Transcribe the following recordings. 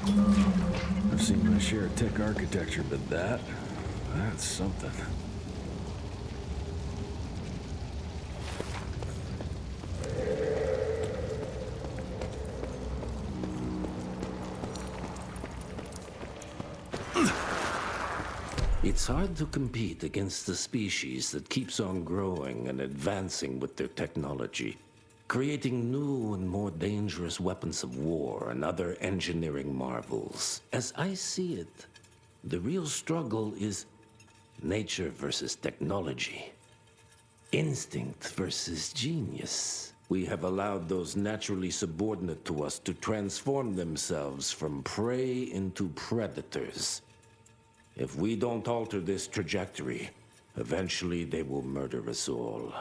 I've seen my share of tech architecture, but that's something. It's hard to compete against the species that keeps on growing and advancing with their technology, creating new and more dangerous weapons of war and other engineering marvels. As I see it, the real struggle is nature versus technology, instinct versus genius. We have allowed those naturally subordinate to us to transform themselves from prey into predators. If we don't alter this trajectory, eventually they will murder us all.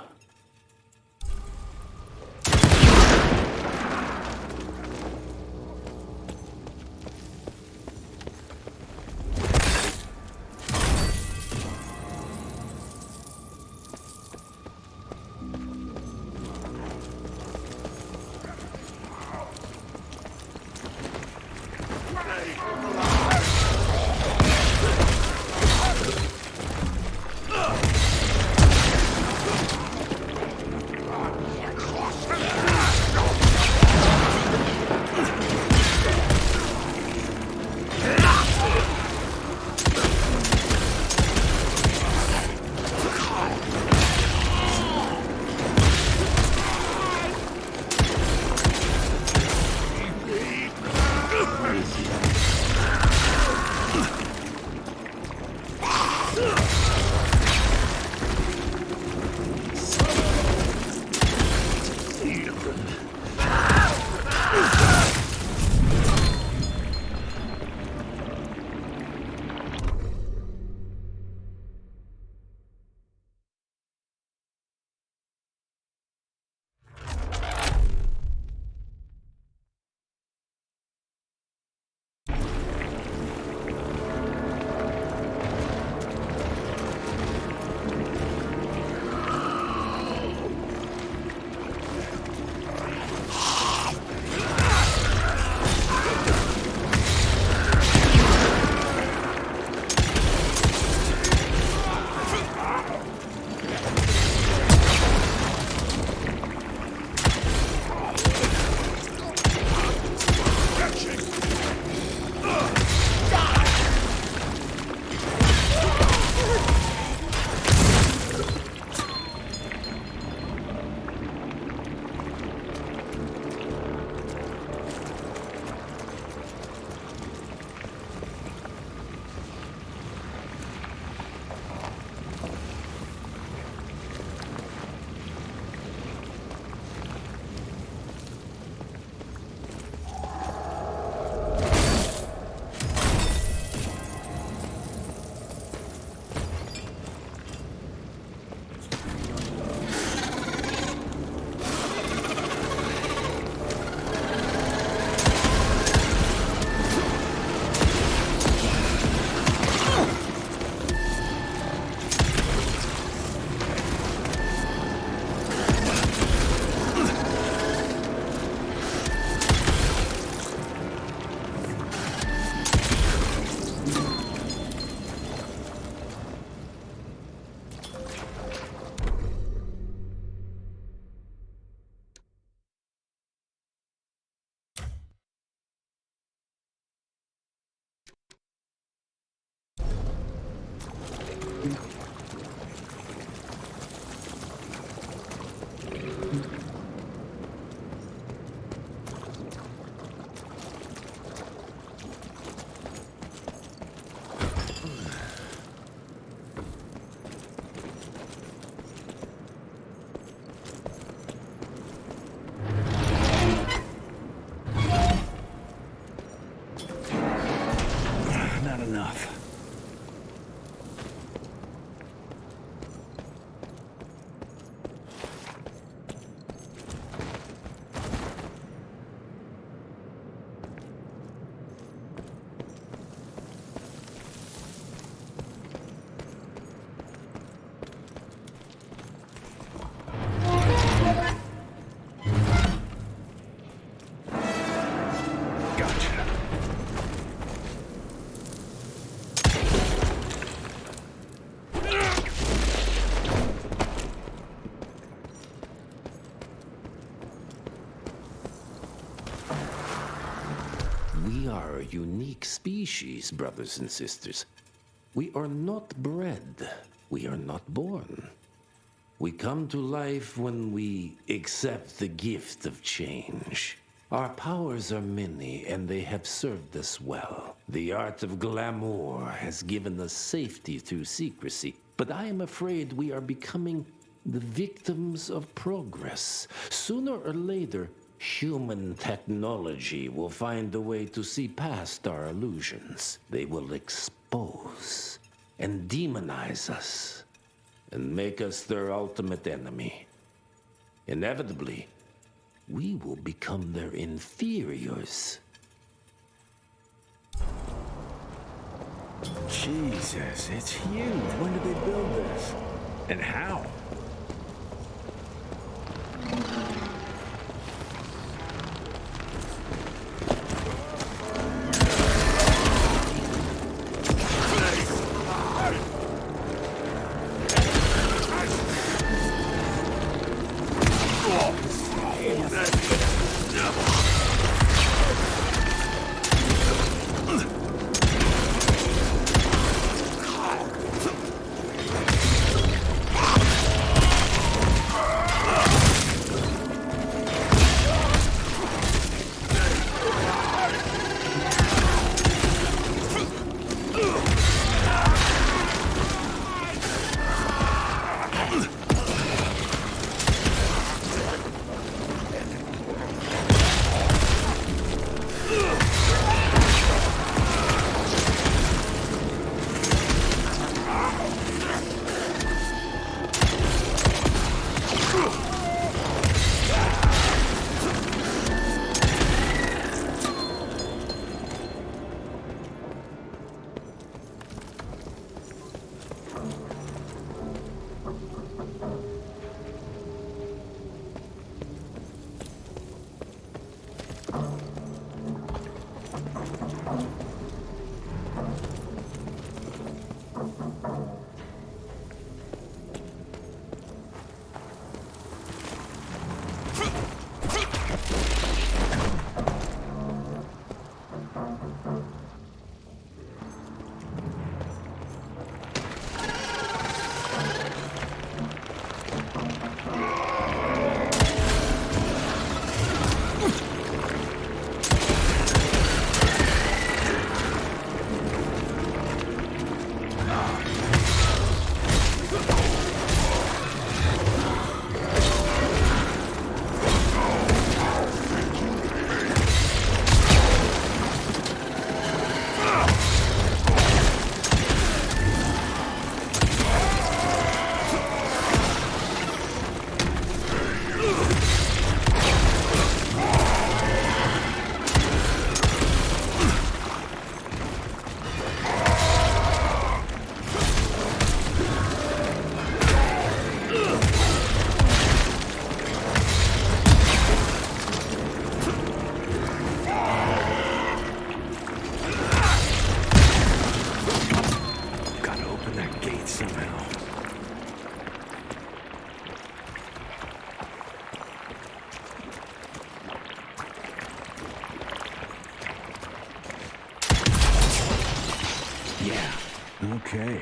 enough. We are a unique species, brothers and sisters. We are not bred. We are not born. We come to life when we accept the gift of change. Our powers are many, and they have served us well. The art of glamour has given us safety through secrecy, but I am afraid we are becoming the victims of progress. Sooner or later, human technology will find a way to see past our illusions. They will expose and demonize us and make us their ultimate enemy. Inevitably, we will become their inferiors. Jesus, it's huge. When did they build this? And how? Okay.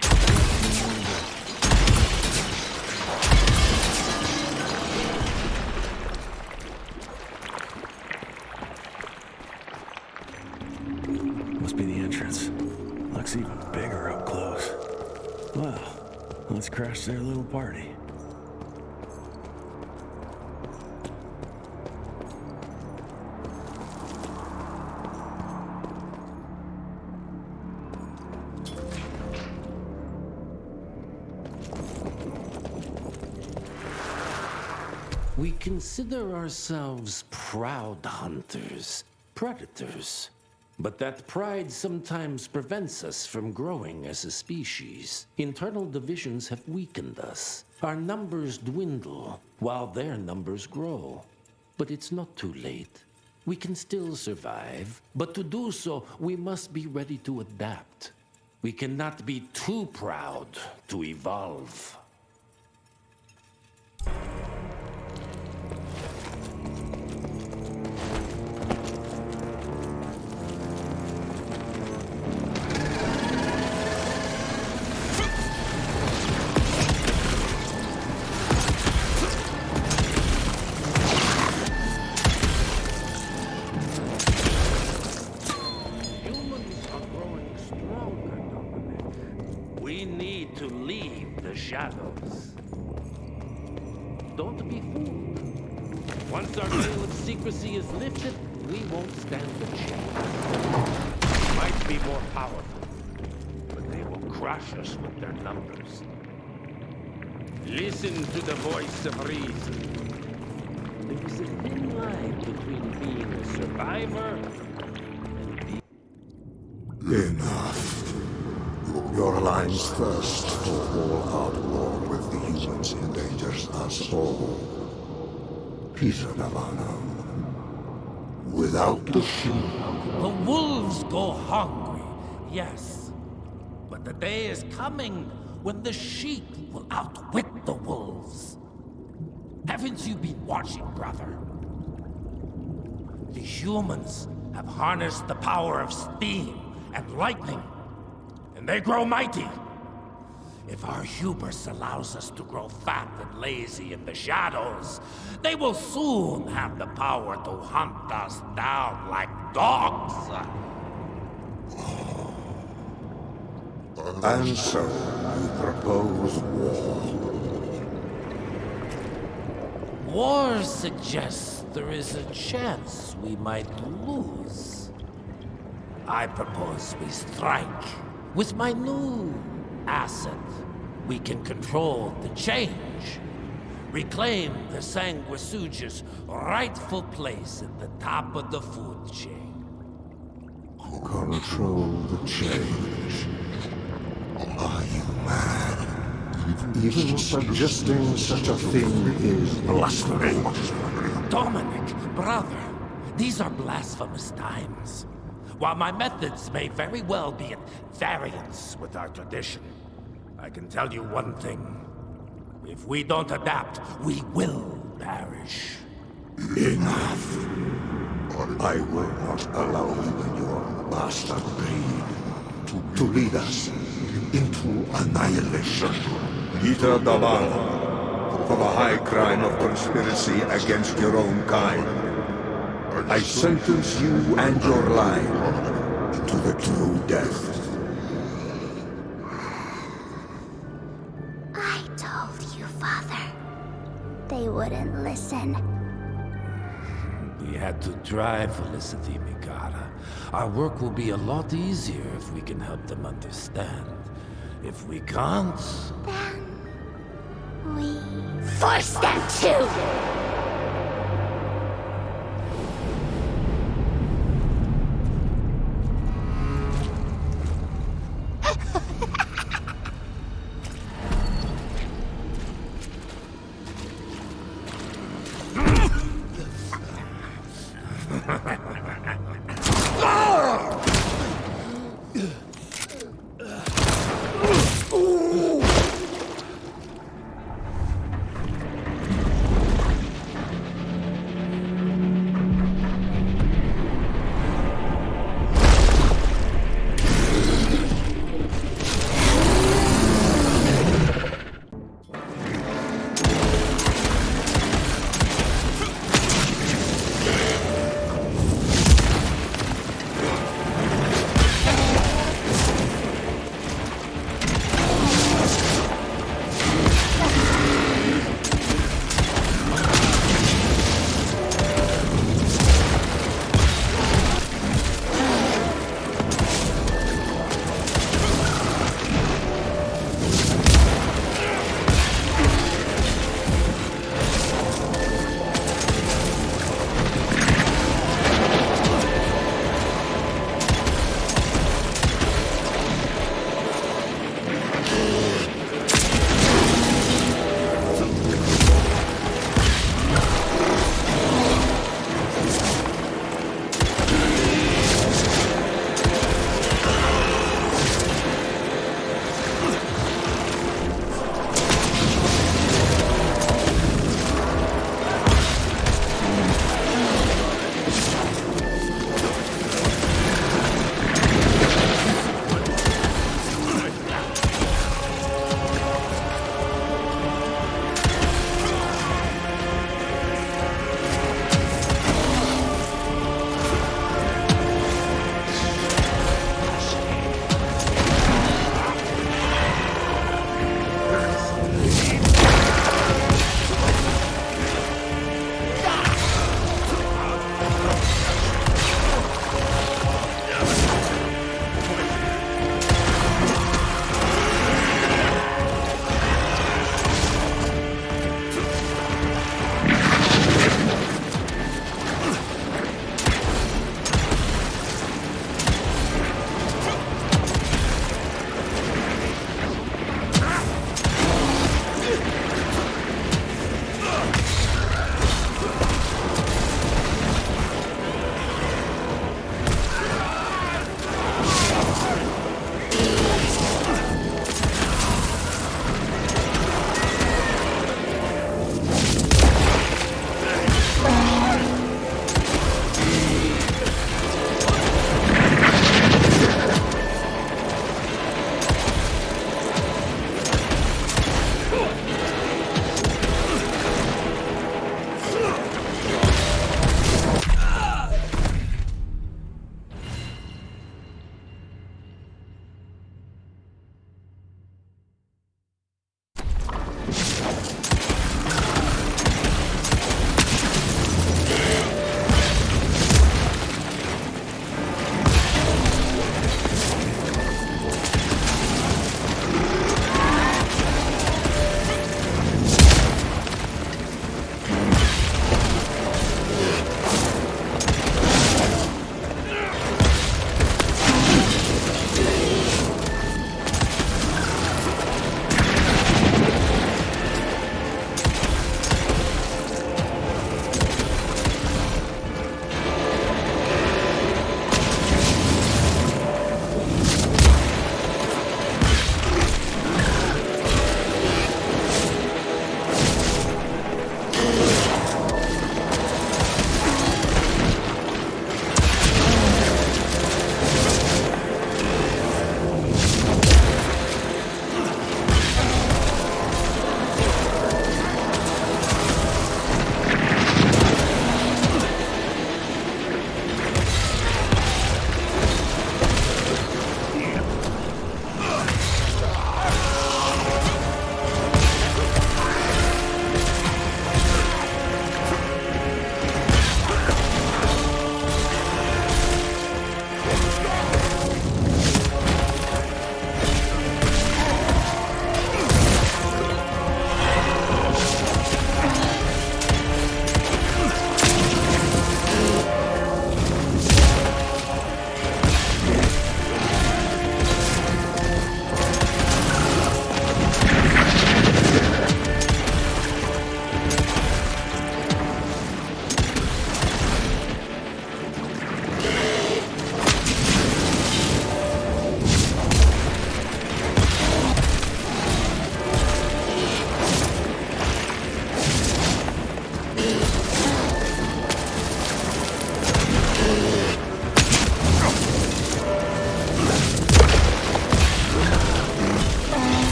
Must be the entrance. Looks even bigger up close. Well, let's crash their little party. We consider ourselves proud hunters, predators. But that pride sometimes prevents us from growing as a species. Internal divisions have weakened us. Our numbers dwindle, while their numbers grow. But it's not too late. We can still survive, but to do so, we must be ready to adapt. We cannot be too proud to evolve. Shadows. Don't be fooled. Once our veil of secrecy is lifted, we won't stand a chance. They might be more powerful, but they will crush us with their numbers. Listen to the voice of reason. There is a thin line between being a survivor and being... Enough. Your line's thirst for all-out war with the humans endangers us all. Peter Davano. Without the sheep... The wolves go hungry, yes. But the day is coming when the sheep will outwit the wolves. Haven't you been watching, brother? The humans have harnessed the power of steam and lightning. And they grow mighty. If our hubris allows us to grow fat and lazy in the shadows, they will soon have the power to hunt us down like dogs. And so, you propose war. War suggests there is a chance we might lose. I propose we strike. With my new asset, we can control the change. Reclaim the Sanguisuge's rightful place at the top of the food chain. Control the change. Are you mad? Even suggesting such a thing is blasphemy. Dominic, brother, these are blasphemous times. While my methods may very well be at variance with our tradition, I can tell you one thing. If we don't adapt, we will perish. Enough. I will not allow you and your bastard breed to lead us into annihilation. Peter Davano, for the high crime of conspiracy against your own kind, I sentence you and your line to the true death. I told you, Father. They wouldn't listen. We had to try, Felicity Mikata. Our work will be a lot easier if we can help them understand. If we can't... Then... we... force them to!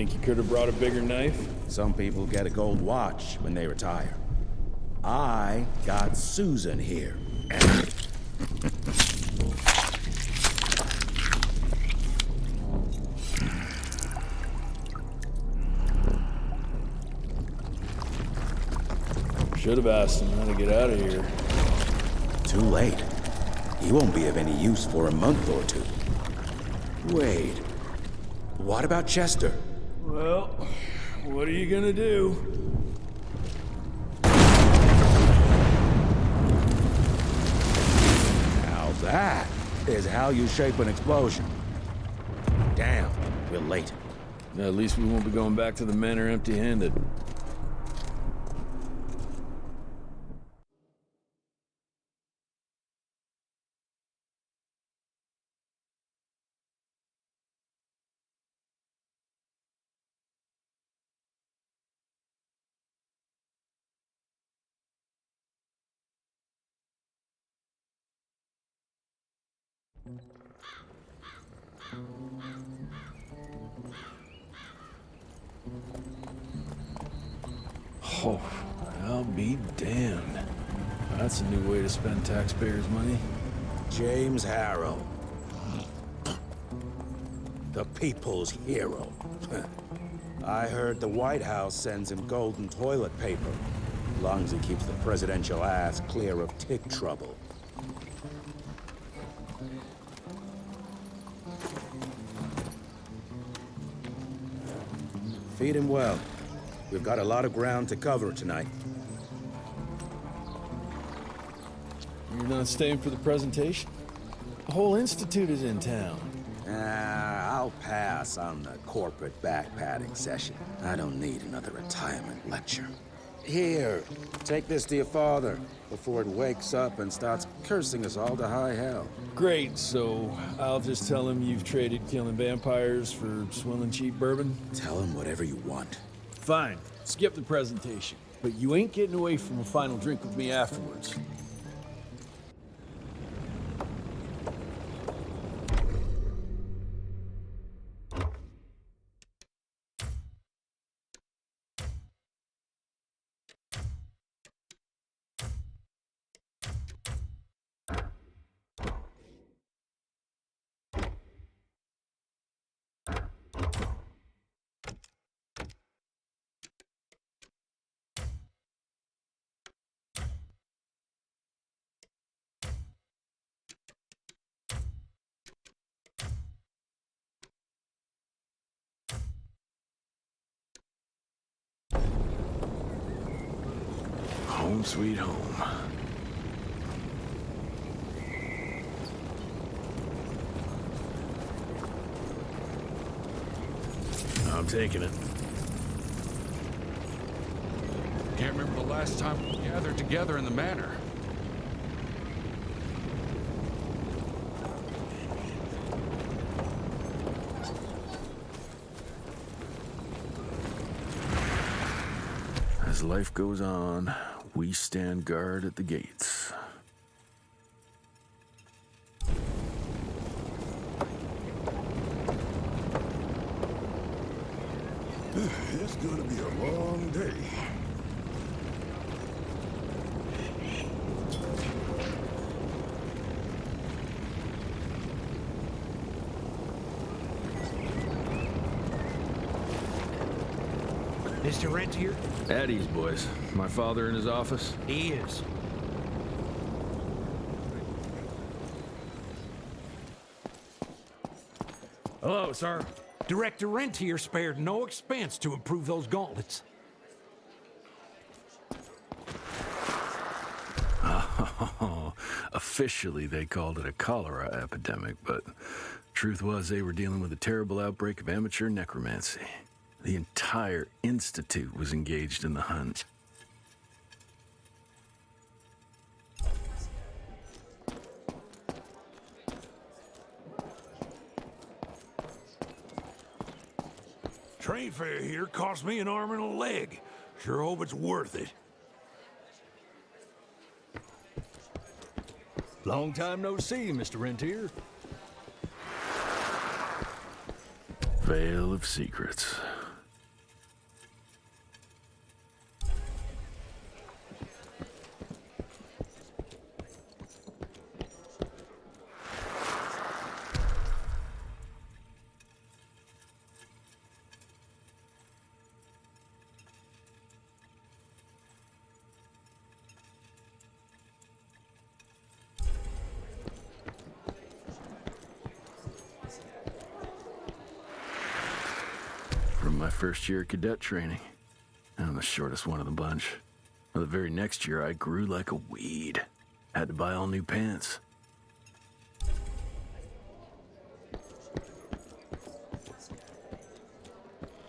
Think you could have brought a bigger knife? Some people get a gold watch when they retire. I got Susan here. Should have asked him how to get out of here. Too late. He won't be of any use for a month or two. Wait. What about Chester? Well, what are you gonna do? Now that is how you shape an explosion. Damn, we're late. At least we won't be going back to the manor empty-handed. Oh, I'll be damned. That's a new way to spend taxpayers' money. James Harrow. The people's hero. I heard the White House sends him golden toilet paper. As long as he keeps the presidential ass clear of tick trouble. Feed him well. We've got a lot of ground to cover tonight. You're not staying for the presentation? The whole institute is in town. I'll pass on the corporate backpatting session. I don't need another retirement lecture. Here, take this to your father before it wakes up and starts cursing us all to high hell. Great, so I'll just tell him you've traded killing vampires for swilling cheap bourbon? Tell him whatever you want. Fine, skip the presentation. But you ain't getting away from a final drink with me afterwards. Home sweet home. I'm taking it. Can't remember the last time we gathered together in the manor. As life goes on, we stand guard at the gates. It's gonna be a long day. Mr. Rentier? At ease, boys. My father in his office? He is. Hello, sir. Director Rentier spared no expense to improve those gauntlets. Oh, officially they called it a cholera epidemic, but truth was they were dealing with a terrible outbreak of amateur necromancy. The entire institute was engaged in the hunt. Train fare here cost me an arm and a leg. Sure hope it's worth it. Long time no see, Mr. Rentier. Veil of secrets. my first year of cadet training. I'm the shortest one of the bunch. Well, the very next year, I grew like a weed. Had to buy all new pants.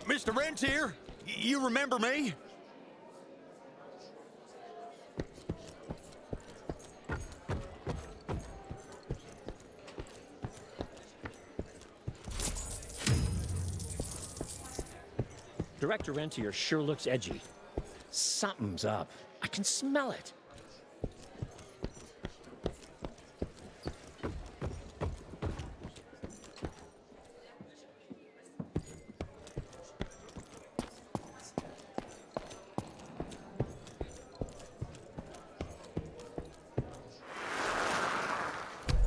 Mr. Rentier, you remember me? Director Rentier sure looks edgy. Something's up. I can smell it.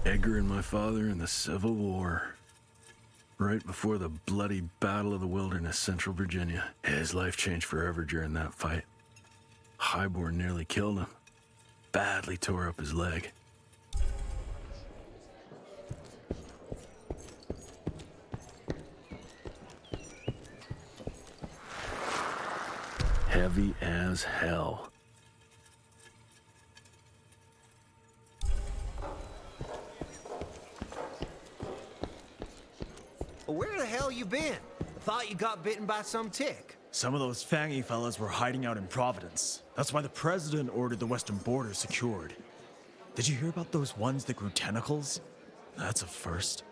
Edgar and my father in the Civil War. Right before the bloody Battle of the Wilderness, Central Virginia. His life changed forever during that fight. Highborn nearly killed him. Badly tore up his leg. Heavy as hell. Where the hell you been? I thought you got bitten by some tick. Some of those fangy fellas were hiding out in Providence. That's why the president ordered the western border secured. Did you hear about those ones that grew tentacles? That's a first.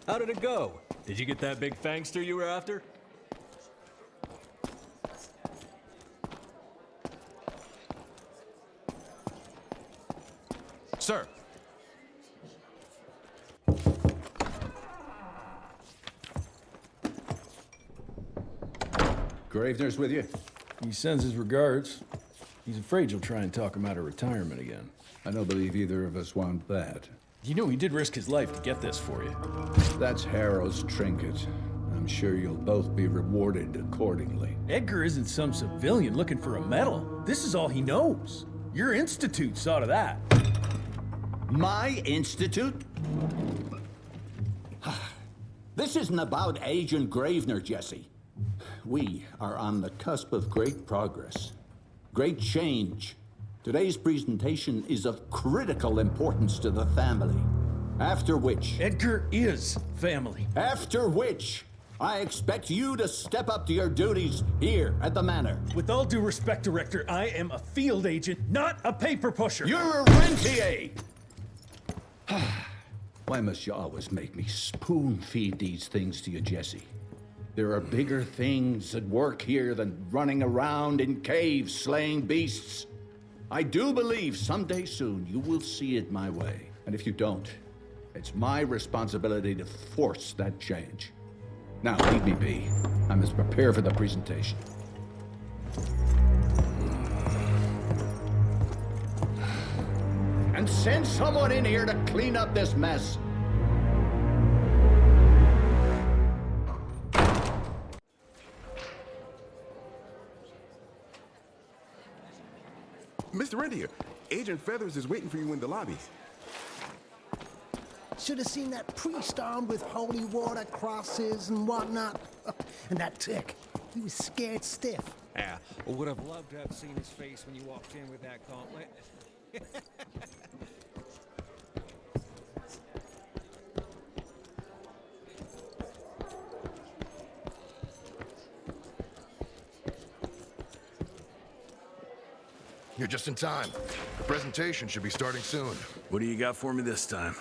How did it go? Did you get that big fangster you were after? Sir. Gravener's with you? He sends his regards. He's afraid you'll try and talk him out of retirement again. I don't believe either of us want that. You know he did risk his life to get this for you. That's Harrow's trinket. I'm sure you'll both be rewarded accordingly. Edgar isn't some civilian looking for a medal. This is all he knows. Your institute saw to that. My institute? This isn't about Agent Gravener, Jesse. We are on the cusp of great progress, great change. Today's presentation is of critical importance to the family. After which... Edgar is family. After which, I expect you to step up to your duties here at the Manor. With all due respect, Director, I am a field agent, not a paper pusher. You're a rentier! Why must you always make me spoon-feed these things to you, Jesse? There are bigger things at work here than running around in caves slaying beasts. I do believe someday soon you will see it my way. And if you don't, it's my responsibility to force that change. Now, leave me be. I must prepare for the presentation. And send someone in here to clean up this mess. Mr. Rentier, Agent Feathers is waiting for you in the lobby. Should have seen that priest armed with holy water, crosses, and whatnot. And that tick, he was scared stiff. Yeah, I would have loved to have seen his face when you walked in with that gauntlet. You're just in time. The presentation should be starting soon. What do you got for me this time?